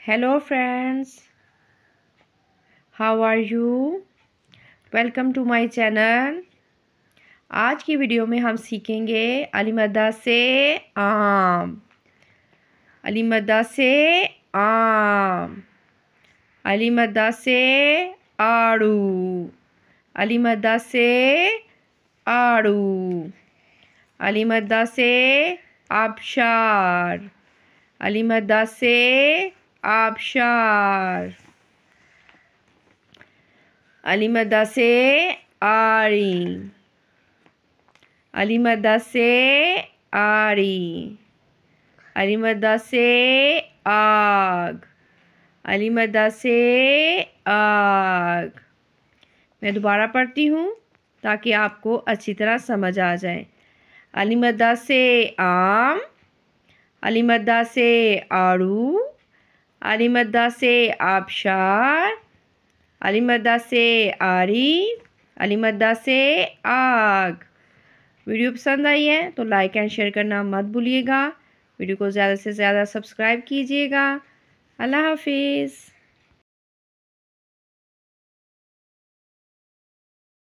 Hello friends, how are you? Welcome to my channel। आज की video में हम सीखेंगे अलीमद्दा से आम, अलीमद्दा से आम, अलीमद्दा से आड़ू, अलीमद्दा से आड़ू, अलीमद्दा से आबशार, अलीमद्दा से आबशार, अलीमद्दा से आरी, अलीमद्दा से आरी, अलीमद्दा से आग, अलीमद्दा से आग। मैं दोबारा पढ़ती हूँ ताकि आपको अच्छी तरह समझ आ जाए। अलीमद्दा से आम, अलीमद्दा से आड़ू, अलीमद्दा से आबशार, अलीमद्दा से आरी, अलीमद्दा से आग। वीडियो पसंद आई है तो लाइक एंड शेयर करना मत भूलिएगा। वीडियो को ज़्यादा से ज़्यादा सब्सक्राइब कीजिएगा। अल्लाह हाफिज़।